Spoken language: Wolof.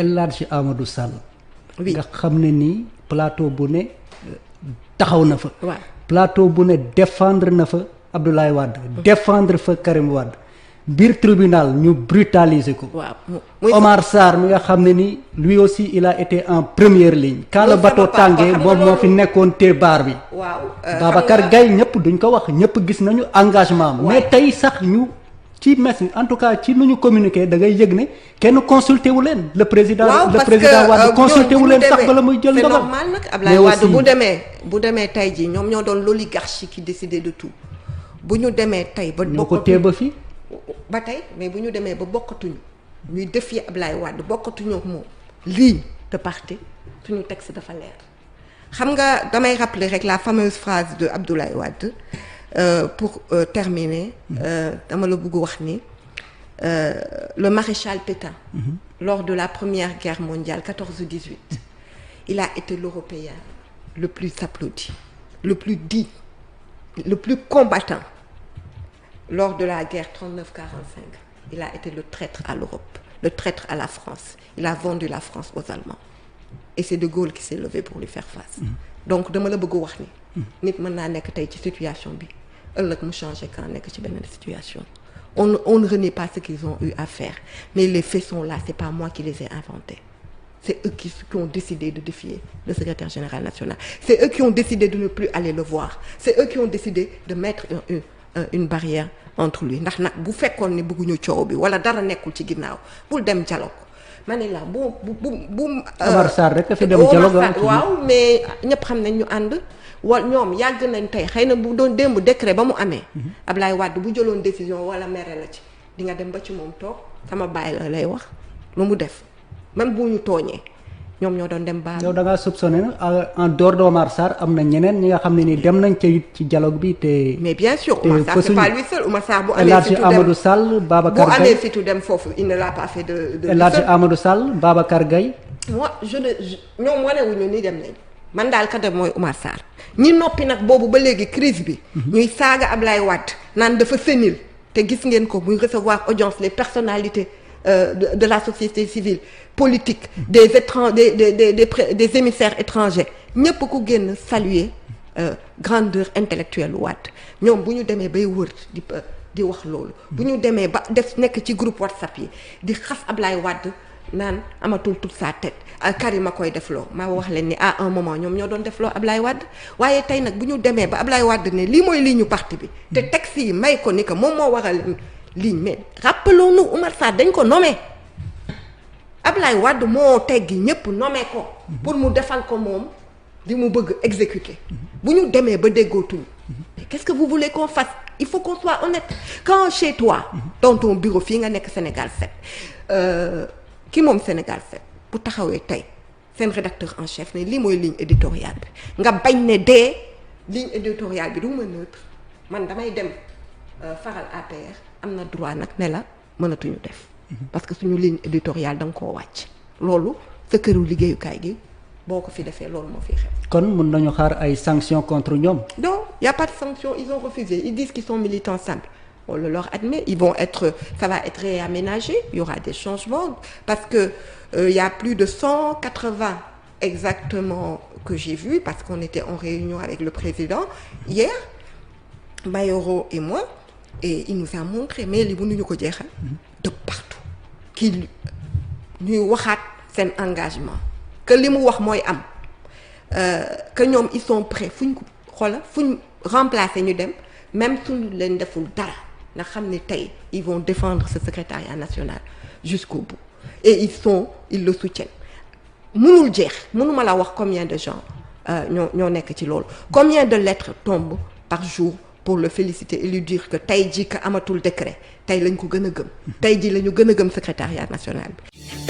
El Hadji Amadou Sall. oui nga xam ne nii plateau bu ne taxaw na fa. waaw plateau bu ne défendre na fa Abdoulaye Wade. défendre fa Karim Wade. biir tribunal ñu brutaliser ko. waaw Omar Sarr mi nga xam ne ni lui aussi il a été en première ligne. quand le bateau tàngee moom moo fi nekkoon te baar bi. waaw Babacar Gaye ñëpp duñ ko wax ñëpp gis nañu engagement am. mais tey sax ñu ci mess en tout cas ci nu ñu communiquer da ngay yëg ne kenn consulté wu leen. le président Wade consulté wu leen sax bala muy jël ndogal. c'est normal nag Ablaye Wade bu demee tey jii ñoom ñoo doon l'oligarchie qui décidait de tout bu ñu demee tey ba. ñoo ko téye ba fii. ba tey mais bu ñu demee ba bokkatuñu ñuy défier Ablaye Wade bokkatuñu ak moom ligne de parti suñu texte dafa leer xam nga damay rappeler rek la fameuse phrase de Abdoulaye Wade pour terminer dama la bëgg wax ni le maréchal Pétain lors de la première guerre mondiale 14-18 il a été l'Européen le plus applaudi le plus digne le plus combattant. Lors de la guerre 39-45, il a été le traître à l'Europe, le traître à la France. Il a vendu la France aux Allemands. Et c'est De Gaulle qui s'est levé pour lui faire face. Donc dama la bëgg wax ni nit mën naa nekk tey ci situation bi ëllëg mu changer quand nekk ci beneen situation. On ne renie pas ce qu'ils ont eu à faire, mais les faits sont là, c'est pas moi qui les ai inventés. C'est eux qui ont décidé de défier le secrétaire général national. C'est eux qui ont décidé de ne plus aller le voir. C'est eux qui ont décidé de mettre une barrière entre lui ndax nag bu fekkoon ni bëgguñu coow bi wala dara nekkul ci ginnaaw bul dem dialogue ma ne la bu. Omar Sarr rek a fi dem dialogue waaw mais ñëpp xam nañ ñu ànd wala ñoom yàgg nañ tey xëy na bu doon démb décret ba mu amee. Ablaye Wade bu jëloon décision wala mere la ci di nga dem ba ci moom toog sama baay la lay wax lu mu def même bu ñu tooñee. ñoom ñoo doon dem baal. yow da ngaa soupçonné en dehors de Omar Sarr am na ñeneen ñi nga xam ne ni dem nañ ci dialogue bi te. mais bien sûr Omar Sarr c'est pas lui seul Omar Sarr bu El Hadji Amadou Sall Babacar Gaye bu amee fitu dem foofu il ne l'a pas fait de El Hadji Amadou Sall Babacar Gaye. moi ñoom wanewuñu ni dem nañ man daal ka dem mooy Omar Sarr ñi noppi nag boobu ba léegi crise bi. ñuy saaga Ablaye Wade naan dafa sénile te gis ngeen ko muy recevoir audience les personnalités. De la société civile politique des émissaires étrangers ñëpp ku génn saluer grandeur intellectuelle Wade ñoom bu ñu demee bay wër di wax loolu bu ñu demee ba def nekk ci groupe WhatsApp yi di xas Ablaye Wade naan amatul toute sa tête Karim a koy defloo maa wax leen ni à un moment ñoom ñoo doon defloo Ablaye Wade waaye tey nag bu ñu demee ba Ablaye Wade ne lii mooy ligne parti bi te texte yi may ko ni que moom moo waral ligne mais rappelons-nous Oumar Sarr dañ ko nommé Ablaye Wade moo teggi ñëpp nommé ko pour mu defal ko moom li mu bëgg exécuter bu ñu demee ba déggootuñu mais qu'est-ce que vous voulez qu'on fasse il faut qu'on soit honnête quand chez toi dans ton bureau fii nga nekk Sénégal 7 ki moom Sénégal 7 bu taxawee tey seen rédacteur en chef ne lii mooy ligne éditoriale bi nga bañ ne dee ligne éditoriale bi du ma neutre man damay dem faral APR am na droit nag ne la mënatuñu def parce que suñu ligne éditoriale da nga koo wàcc loolu sa këru liggéeyukaay gi boo ko fi defee loolu moo fi xew. kon mën nañu xaar ay sanctions contre ñoom. non y a pas de sanctions ils ont refusé ils disent qu'ils sont militants simples on le leur admet ça va être réaménagé il y aura des changements parce que il y a plus de 180 exactement que j'ai vu parce qu'on était en réunion avec le président hier Mayoro et moi et il nous a montré mais li mënuñu ko jeexal de partout kii ñuy waxaat seen engagement que li mu wax mooy am que ñoom ils sont prêts fuñ ko fuñ remplacer ñu dem même suñu leen deful dara nga xam ne tey ils vont défendre ce secrétariat national jusqu'au bout et ils le soutiennent mënul jeex mënuma la wax combien de gens ñoo nekk ci loolu combien de lettres tombent par jour pour le féliciter et lui dire que tey jii que amatul décret tey lañ ko gën a gëm tey jii la ñu gën a gëm secrétariat national bi